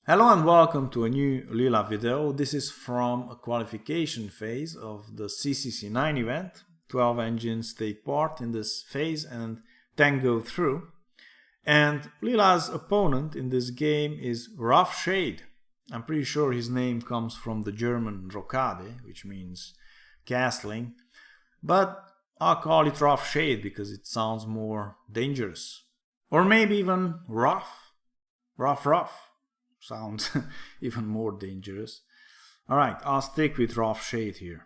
Hello and welcome to a new Leela video. This is from a qualification phase of the CCC 9 event. 12 engines take part in this phase and 10 go through. And Leela's opponent in this game is Rofchade. I'm pretty sure his name comes from the German Rofchade, which means castling. But I'll call it Rofchade because it sounds more dangerous. Or maybe even rough. Rough. Sounds even more dangerous. Alright, I'll stick with Rofchade here.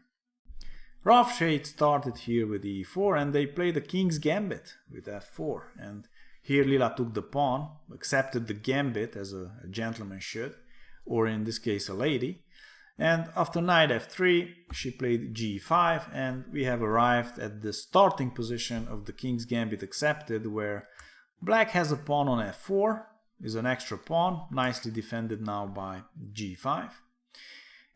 Rofchade started here with e4 and they played the king's gambit with f4. And here Leela took the pawn, accepted the gambit as a gentleman should, or in this case a lady. And after knight f3, she played g5 and we have arrived at the starting position of the king's gambit accepted, where black has a pawn on f4. Is an extra pawn, nicely defended now by g5.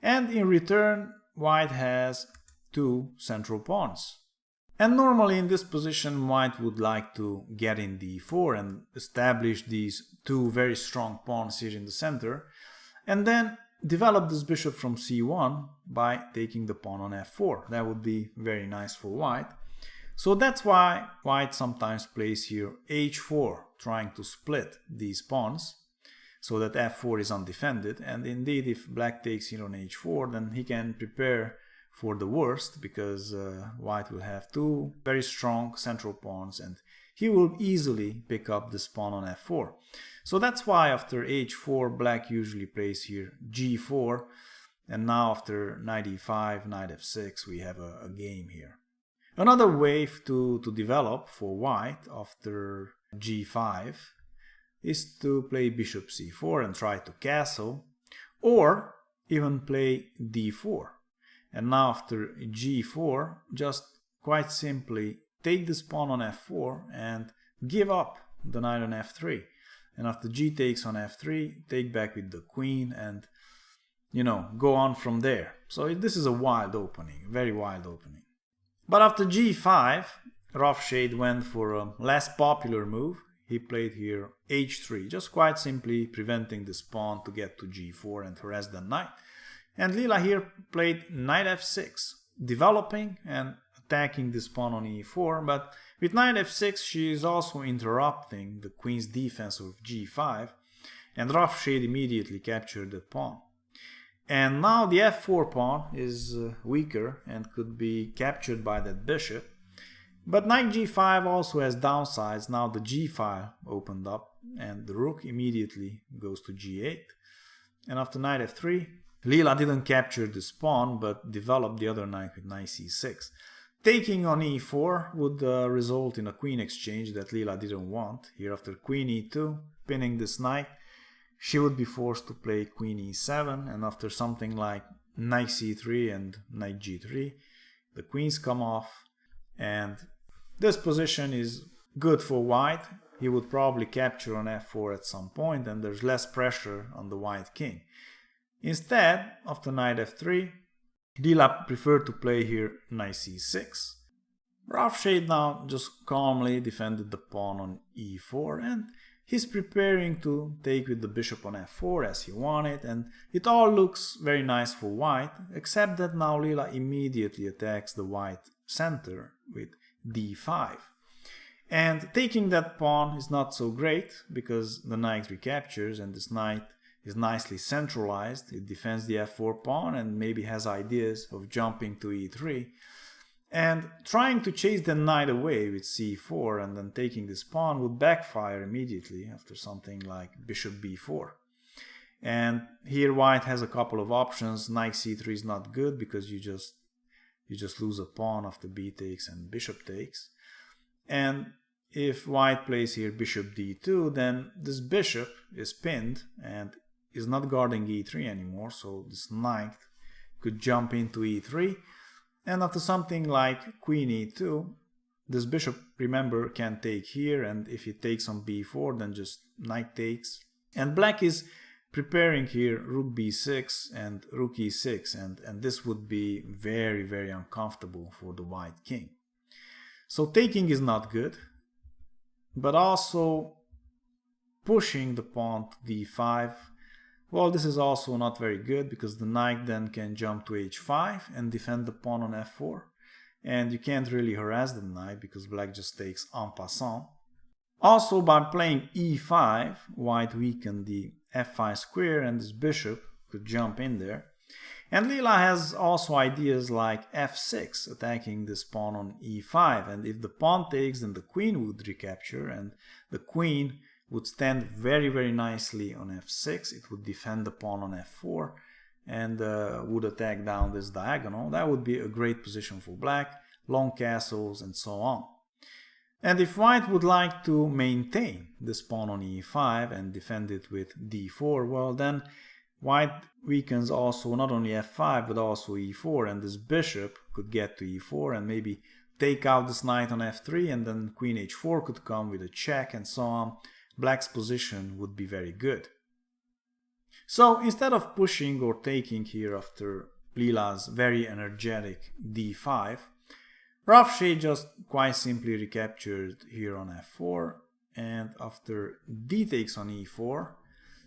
And in return, white has two central pawns. And normally in this position, white would like to get in d4 and establish these two very strong pawns here in the center, and then develop this bishop from c1 by taking the pawn on f4. That would be very nice for white. So that's why white sometimes plays here h4, trying to split these pawns so that f4 is undefended. And indeed, if black takes here on h4, then he can prepare for the worst, because white will have two very strong central pawns and he will easily pick up this pawn on f4. So that's why after h4, black usually plays here g4, and now after knight e5, knight f6, we have a game here. Another wave to develop for white after g5 is to play bishop c4 and try to castle, or even play d4. And now after g4, just quite simply take this pawn on f4 and give up the knight on f3. And after g takes on f3, take back with the queen and, go on from there. So this is a wild opening, very wild opening. But after g5, Rofchade went for a less popular move. He played here h3, just quite simply preventing this pawn to get to g4 and harass the knight. And Leela here played knight f6, developing and attacking this pawn on e4, but with knight f6 she is also interrupting the queen's defense of g5, and Rofchade immediately captured that pawn. And now the f4 pawn is weaker and could be captured by that bishop. But knight g5 also has downsides. Now the g file opened up and the rook immediately goes to g8. And after knight f3, Leela didn't capture this pawn but developed the other knight with knight c6. Taking on e4 would result in a queen exchange that Leela didn't want. Here after queen e2, pinning this knight, she would be forced to play queen e7, and after something like knight c3 and knight g3, the queens come off, and this position is good for white. He would probably capture on f4 at some point, and there's less pressure on the white king. Instead, after knight f3, Leela preferred to play here knight c6. Rofchade now just calmly defended the pawn on e4, and he's preparing to take with the bishop on f4 as he wanted, and it all looks very nice for white, except that now Leela immediately attacks the white center with d5. And taking that pawn is not so great, because the knight recaptures and this knight is nicely centralized. It defends the f4 pawn and maybe has ideas of jumping to e3. And trying to chase the knight away with c4 and then taking this pawn would backfire immediately after something like bishop b4. And here white has a couple of options. Knight c3 is not good because you just lose a pawn after b takes and bishop takes. And if white plays here bishop d2, then this bishop is pinned and is not guarding e3 anymore, so this knight could jump into e3. And after something like queen e2, this bishop, remember, can take here, and if it takes on b4, then just knight takes. And black is preparing here rook b6 and rook e6, and this would be very, very uncomfortable for the white king. So taking is not good, but also pushing the pawn to d5 Well, this is also not very good because the knight then can jump to h5 and defend the pawn on f4. And you can't really harass the knight because black just takes en passant. Also, by playing e5, white weakened the f5 square and this bishop could jump in there. And Leela has also ideas like f6, attacking this pawn on e5, and if the pawn takes, then the queen would recapture, and the queen would stand very nicely on f6. It would defend the pawn on f4 and would attack down this diagonal. That would be a great position for black, long castles and so on. And if white would like to maintain this pawn on e5 and defend it with d4, well then white weakens also not only f5 but also e4, and this bishop could get to e4 and maybe take out this knight on f3, and then queen h4 could come with a check and so on. Black's position would be very good. So instead of pushing or taking here after Leela's very energetic d5, Rofchade just quite simply recaptured here on f4, and after d takes on e4,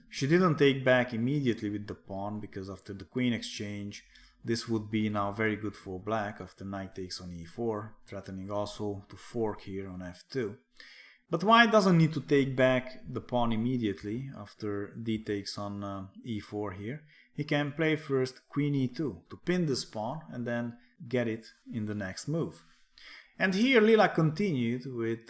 she didn't take back immediately with the pawn because after the queen exchange, this would be now very good for black after knight takes on e4, threatening also to fork here on f2. But white doesn't need to take back the pawn immediately after d takes on e4 here. He can play first queen e2 to pin this pawn and then get it in the next move. And here Leela continued with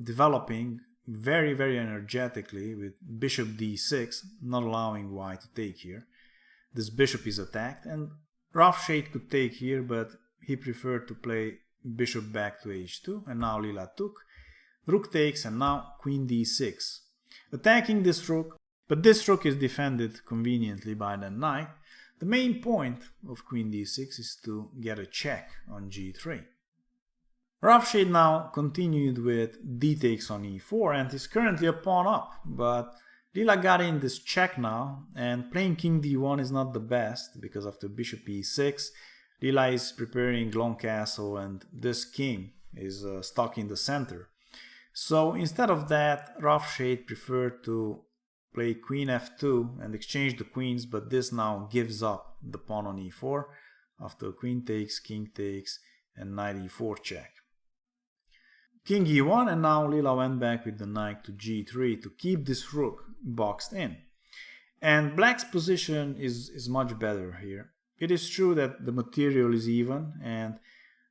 developing very energetically with bishop d6, not allowing white to take here. This bishop is attacked, and Rofchade could take here, but he preferred to play bishop back to h2, and now Leela took. Rook takes, and now queen d6, attacking this rook, but this rook is defended conveniently by the knight. The main point of queen d6 is to get a check on g3. Rofchade now continued with d takes on e4 and is currently a pawn up, but Leela got in this check now, and playing king d1 is not the best because after bishop e6, Leela is preparing long castle and this king is stuck in the center. So instead of that, Rofchade preferred to play queen f2 and exchange the queens, but this now gives up the pawn on e4 after queen takes, king takes, and knight e4 check. King e1, and now Leela went back with the knight to g3 to keep this rook boxed in. And black's position is much better here. It is true that the material is even, and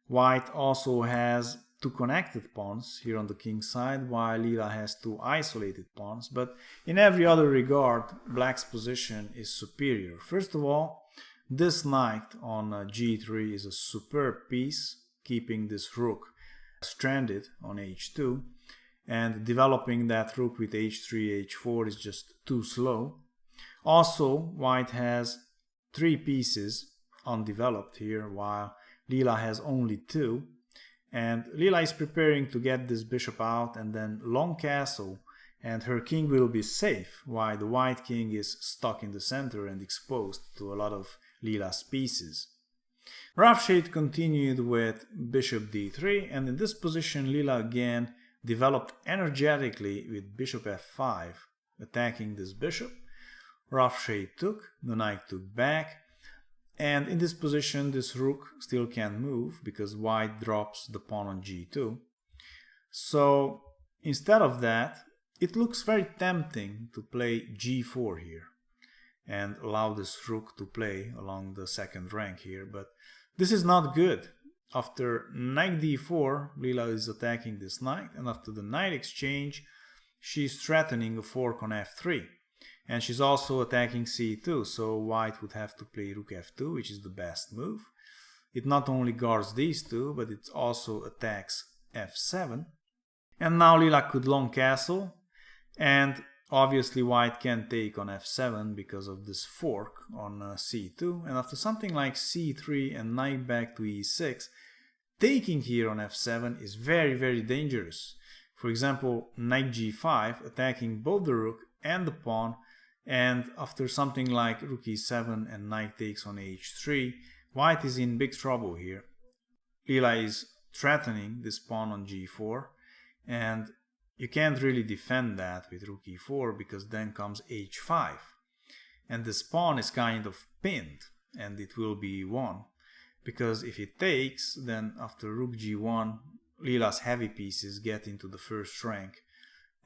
white also has two connected pawns here on the king side, while Leela has two isolated pawns, but in every other regard, black's position is superior. First of all, this knight on g3 is a superb piece, keeping this rook stranded on h2, and developing that rook with h3, h4 is just too slow. Also, white has three pieces undeveloped here, while Leela has only two, and Leela is preparing to get this bishop out and then long castle, and her king will be safe, while the white king is stuck in the center and exposed to a lot of Leela's pieces. Rofchade continued with bishop d3, and in this position Leela again developed energetically with bishop f5, attacking this bishop. Rofchade took, the knight took back, and in this position this rook still can't move because white drops the pawn on g2. So instead of that, it looks very tempting to play g4 here and allow this rook to play along the second rank here, but this is not good. After knight d4, Leela is attacking this knight, and after the knight exchange, she's threatening a fork on f3. And she's also attacking c2, so white would have to play rook f2, which is the best move. It not only guards these two, but it also attacks f7. And now Leela could long castle, and obviously white can't take on f7 because of this fork on c2. And after something like c3 and knight back to e6, taking here on f7 is very dangerous. For example, knight g5, attacking both the rook and the pawn, and after something like rook e7 and knight takes on h3, white is in big trouble here. Leela is threatening this pawn on g4, and you can't really defend that with rook e4 because then comes h5. and this pawn is kind of pinned, and it will be e1, because if it takes, then after rook g1, Leela's heavy pieces get into the first rank,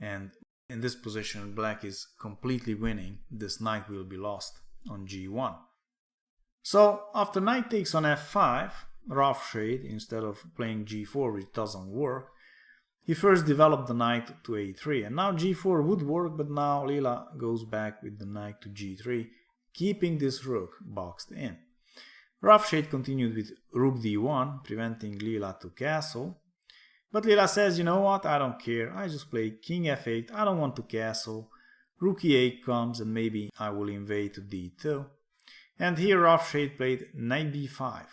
and in this position black is completely winning. This knight will be lost on g1. So after knight takes on f5, Rofchade, instead of playing g4, which doesn't work, he first developed the knight to a3, and now g4 would work, but now Leela goes back with the knight to g3, keeping this rook boxed in. Rofchade continued with rook d1, preventing Leela to castle, but Leela says, you know what, I don't care, I just play king f8, I don't want to castle, rook e8 comes and maybe I will invade to d2. And here Rofchade played knight b5,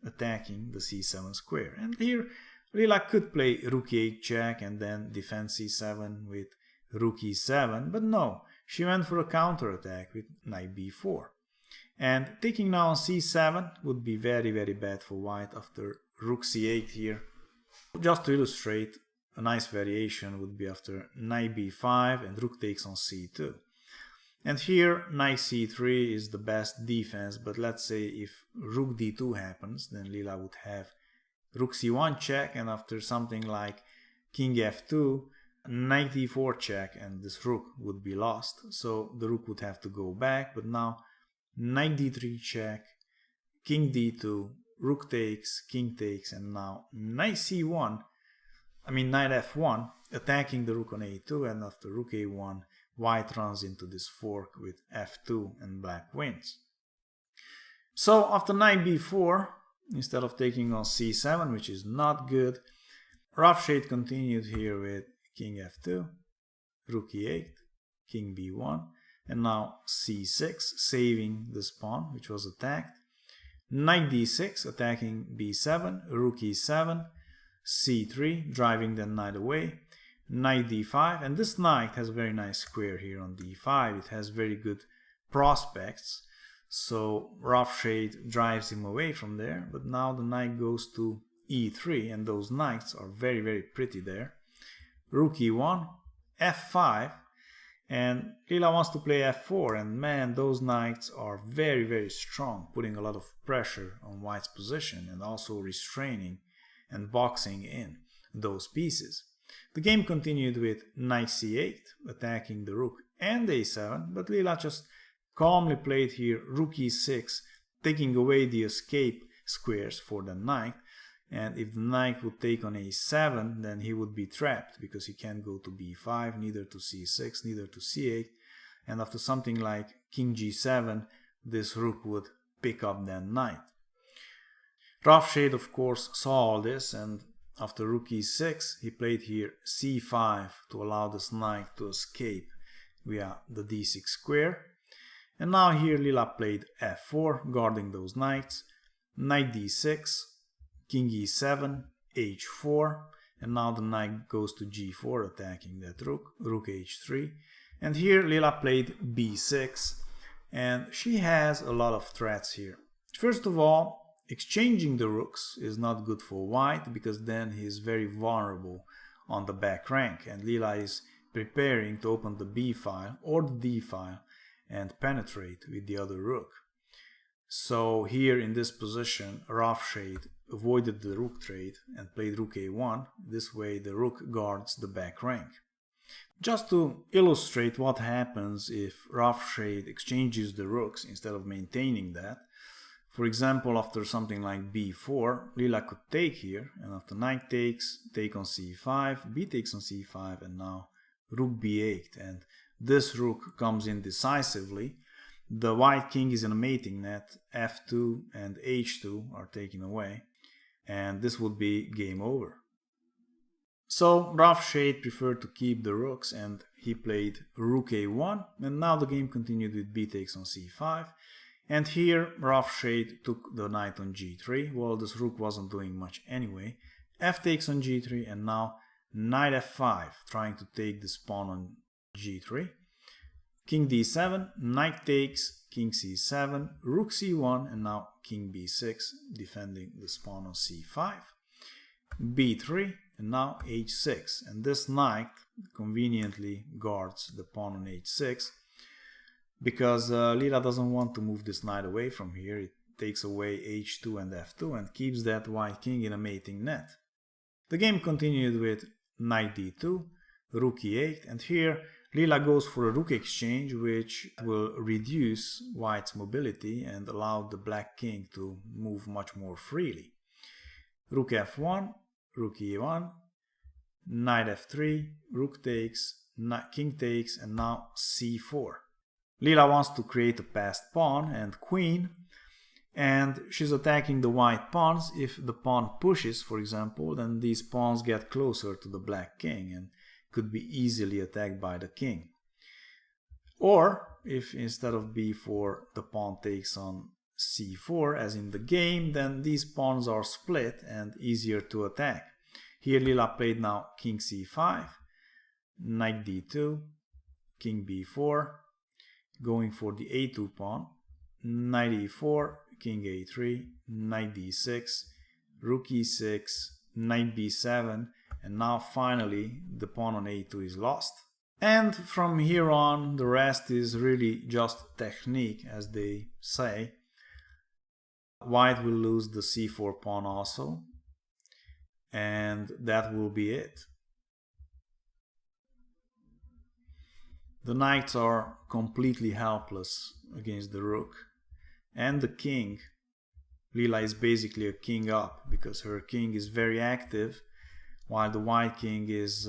attacking the c7 square. And here Leela could play rook e8 check and then defend c7 with rook e7, but no, she went for a counterattack with knight b4. And taking now on c7 would be very bad for white after rook c8 here. Just to illustrate, a nice variation would be after knight b5 and rook takes on c2. And here knight c3 is the best defense, but let's say if rook d2 happens, then Leela would have rook c1 check, and after something like king f2, knight e4 check, and this rook would be lost. So the rook would have to go back, but now knight d3 check, king d2, rook takes, king takes, and now knight c1, knight f1, attacking the rook on a2, and after rook a1, white runs into this fork with f2 and black wins. So after knight b4, instead of taking on c7, which is not good, Rofchade continued here with king f2, rook e8, king b1, and now c6, saving this pawn which was attacked, knight d6, attacking b7, rook e7, c3, driving the knight away, knight d5, and this knight has a very nice square here on d5, it has very good prospects, so Rofchade drives him away from there, but now the knight goes to e3, and those knights are very pretty there. Rook e1, f5, and Leela wants to play f4, and man, those knights are very strong, putting a lot of pressure on white's position and also restraining and boxing in those pieces. The game continued with knight c8, attacking the rook and a7, but Leela just calmly played here rook e6, taking away the escape squares for the knight, and if the knight would take on a7, then he would be trapped because he can't go to b5, neither to c6, neither to c8, and after something like king g7, this rook would pick up that knight. Rofchade of course saw all this, and after rook e6, he played here c5 to allow this knight to escape via the d6 square. And now here Leela played f4, guarding those knights, knight d6, king e7, h4, and now the knight goes to g4, attacking that rook, rook h3. And here Leela played b6, and she has a lot of threats here. First of all, exchanging the rooks is not good for white, because then he is very vulnerable on the back rank, and Leela is preparing to open the b file or the d file and penetrate with the other rook. So here in this position, Rofchade avoided the rook trade and played rook a1. This way the rook guards the back rank. Just to illustrate what happens if Rofchade exchanges the rooks instead of maintaining that, for example, after something like b4, Leela could take here, and after knight takes, take on c5, b takes on c5, and now rook b8, and this rook comes in decisively. The white king is in a mating net, f2 and h2 are taken away, and this would be game over. So Rofchade preferred to keep the rooks, and he played rook a1, and now the game continued with b takes on c5. And here Rofchade took the knight on g3, well, this rook wasn't doing much anyway, f takes on g3, and now knight f5, trying to take this pawn on g3, king d7, knight takes, king c7, rook c1, and now king b6, defending this pawn on c5, b3, and now h6, and this knight conveniently guards the pawn on h6. because Leela doesn't want to move this knight away from here. It takes away h2 and f2 and keeps that white king in a mating net. The game continued with knight d2, rook e8, and here Leela goes for a rook exchange, which will reduce white's mobility and allow the black king to move much more freely. Rook f1, rook e1, knight f3, rook takes, king takes, and now c4. Leela wants to create a passed pawn and queen, and she's attacking the white pawns. If the pawn pushes, for example, then these pawns get closer to the black king and could be easily attacked by the king. Or, if instead of b4 the pawn takes on c4 as in the game, then these pawns are split and easier to attack. Here Leela played now king c5, knight d2, king b4, going for the a2 pawn, knight e4, king a3, knight d6, rook e6, knight b7, and now finally the pawn on a2 is lost. And from here on the rest is really just technique, as they say. White will lose the c4 pawn also, and that will be it. The knights are completely helpless against the rook and the king. Leela is basically a king up because her king is very active, while the white king is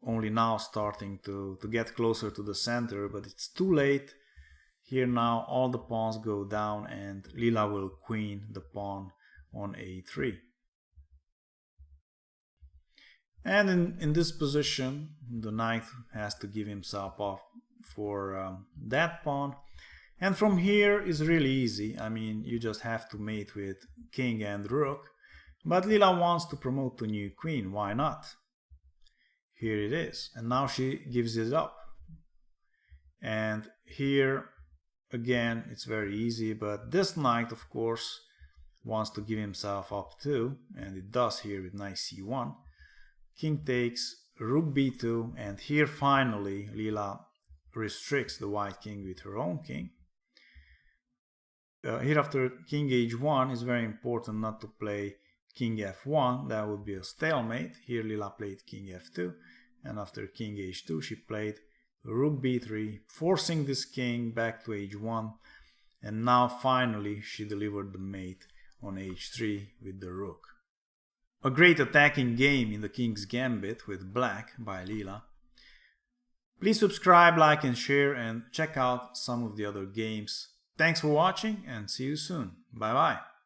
only now starting to get closer to the center, but it's too late. Here now all the pawns go down and Leela will queen the pawn on a3. And in this position the knight has to give himself up for that pawn. And from here is really easy. I mean, you just have to mate with king and rook. But Leela wants to promote to new queen. Why not? Here it is. And now she gives it up. And here again it's very easy, but this knight of course wants to give himself up too, and it does here with knight c1. King takes, rook b2, and here finally Leela restricts the white king with her own king. Here after king h1 is very important not to play king f1, that would be a stalemate. Here Leela played king f2, and after king h2 she played rook b3, forcing this king back to h1, and now finally she delivered the mate on h3 with the rook. A great attacking game in the King's Gambit with black by Leela. Please subscribe, like and share, and check out some of the other games. Thanks for watching and see you soon. Bye bye.